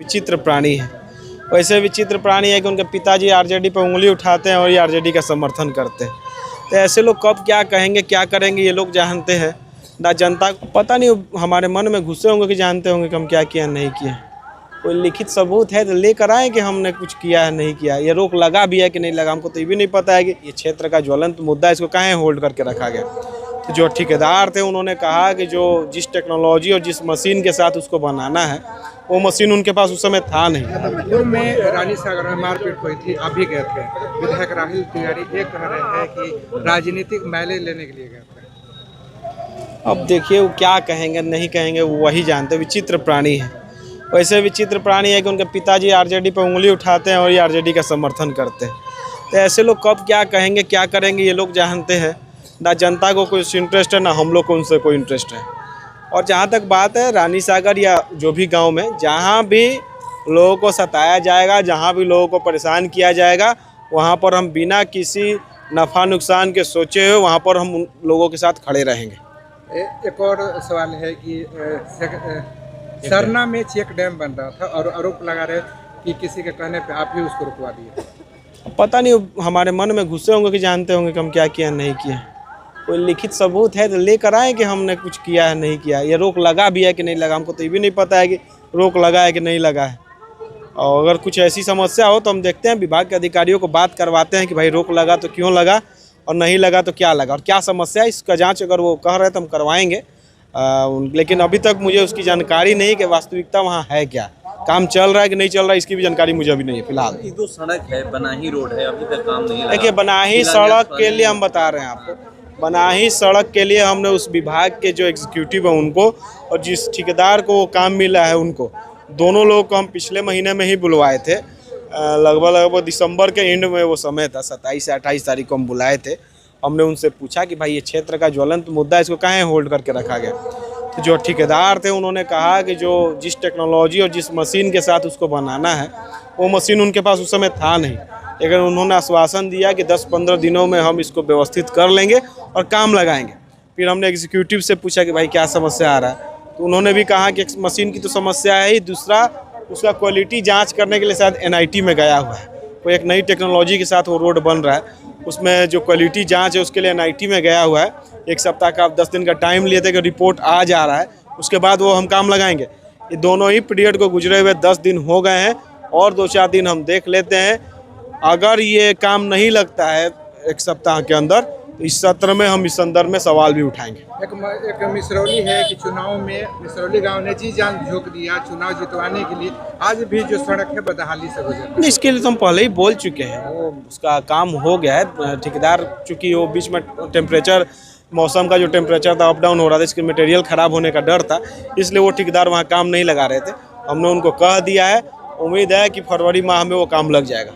विचित्र प्राणी है। वैसे विचित्र प्राणी है कि उनके पिताजी आरजेडी पर उंगली उठाते हैं और ये आरजेडी का समर्थन करते हैं। तो ऐसे लोग कब क्या कहेंगे क्या करेंगे ये लोग जानते हैं ना। जनता को पता नहीं, हमारे मन में घुसे होंगे कि जानते होंगे कि हम क्या किया नहीं किया। कोई लिखित सबूत है तो लेकर आए कि हमने कुछ किया है नहीं किया। ये रोक लगा भी है कि नहीं लगा, हमको तो ये भी नहीं पता है कि ये क्षेत्र का ज्वलंत मुद्दा है, इसको कहाँ होल्ड करके रखा गया। तो जो ठेकेदार थे उन्होंने कहा कि जो जिस टेक्नोलॉजी और जिस मशीन के साथ उसको बनाना है वो मशीन उनके पास उस समय था नहीं। पूर्व में रानी सागर में मारपीट हुई थी, आप भी गए थे। विधायक राहुल तिवारी ये कह रहे हैं कि राजनीतिक मैले लेने के लिए गए थे। अब देखिए वो क्या कहेंगे नहीं कहेंगे वो वही जानते। विचित्र प्राणी है। वैसे विचित्र प्राणी है कि उनके पिताजी आरजेडी पर उंगली उठाते हैं और ये आरजेडी का समर्थन करते हैं। तो ऐसे लोग कब क्या कहेंगे क्या करेंगे ये लोग जानते हैं ना। जनता को कुछ इंटरेस्ट है ना हम लोग को उनसे कोई इंटरेस्ट है। और जहाँ तक बात है रानी सागर या जो भी गांव में जहाँ भी लोगों को सताया जाएगा, जहाँ भी लोगों को परेशान किया जाएगा, वहाँ पर हम बिना किसी नफ़ा नुकसान के सोचे हुए वहाँ पर हम उन लोगों के साथ खड़े रहेंगे। एक और सवाल है कि सरना में चेक डैम बन रहा था और आरोप लगा रहे कि किसी के कहने पे आप ही उसको रुकवा दिए। पता नहीं, हमारे मन में घुसे होंगे कि जानते होंगे कि हम क्या किया नहीं किया। कोई लिखित सबूत है तो लेकर आए कि हमने कुछ किया है नहीं किया। ये रोक लगा भी है कि नहीं लगा, हमको तो ये भी नहीं पता है कि रोक लगा है कि नहीं लगा है। और अगर कुछ ऐसी समस्या हो तो हम देखते हैं विभाग के अधिकारियों को बात करवाते हैं कि भाई रोक लगा तो क्यों लगा और नहीं लगा तो क्या लगा और क्या समस्या है, इसका जाँच अगर वो कह रहे तो हम करवाएँगे। लेकिन अभी तक मुझे उसकी जानकारी नहीं कि वास्तविकता वहाँ है क्या, काम चल रहा है कि नहीं चल रहा है, इसकी भी जानकारी मुझे अभी नहीं है फिलहाल। ये जो सड़क है बनाही रोड है अभी तक काम नहीं लगा। देखिए बनाही सड़क के लिए हम बता रहे हैं आपको, बनाही सड़क के लिए हमने उस विभाग के जो एग्जीक्यूटिव है उनको और जिस ठेकेदार को वो काम मिला है उनको, दोनों लोग को हम पिछले महीने में ही बुलवाए थे। लगभग दिसंबर के एंड में वो समय था, 27 से 28 तारीख को हम बुलाए थे। हमने उनसे पूछा कि भाई ये क्षेत्र का ज्वलंत मुद्दा है, इसको कहाँ होल्ड करके रखा गया। तो जो ठेकेदार थे उन्होंने कहा कि जो जिस टेक्नोलॉजी और जिस मशीन के साथ उसको बनाना है वो मशीन उनके पास उस समय था नहीं। लेकिन उन्होंने आश्वासन दिया कि 10-15 दिनों में हम इसको व्यवस्थित कर लेंगे और काम लगाएंगे। फिर हमने एग्जीक्यूटिव से पूछा कि भाई क्या समस्या आ रहा है, तो उन्होंने भी कहा कि मशीन की तो समस्या है ही, दूसरा उसका क्वालिटी जांच करने के लिए शायद NIT में गया हुआ है। कोई एक नई टेक्नोलॉजी के साथ वो रोड बन रहा है, उसमें जो क्वालिटी जांच है उसके लिए NIT में गया हुआ है। 1 सप्ताह का 10 दिन का टाइम लिए थे कि रिपोर्ट आ जा रहा है, उसके बाद वो हम काम लगाएंगे। ये दोनों ही पीरियड को गुजरे हुए 10 दिन हो गए हैं और 2-4 दिन हम देख लेते हैं। अगर ये काम नहीं लगता है 1 सप्ताह के अंदर तो इस सत्र में हम इस संदर्भ में सवाल भी उठाएंगे। एक मिसरौली है कि चुनाव में मिसरौली गांव ने जी जान झोंक दिया चुनाव जितवाने के लिए। आज भी जो सड़क है बदहाली से गुजर, इसके लिए तो हम पहले ही बोल चुके हैं, वो उसका काम हो गया है। ठेकेदार चूँकि वो बीच में टेम्परेचर, मौसम का जो टेम्परेचर था अप डाउन हो रहा था, इसके मटेरियल ख़राब होने का डर था, इसलिए वो ठेकेदार वहाँ काम नहीं लगा रहे थे। हमने उनको कह दिया है, उम्मीद है कि फरवरी माह में वो काम लग जाएगा।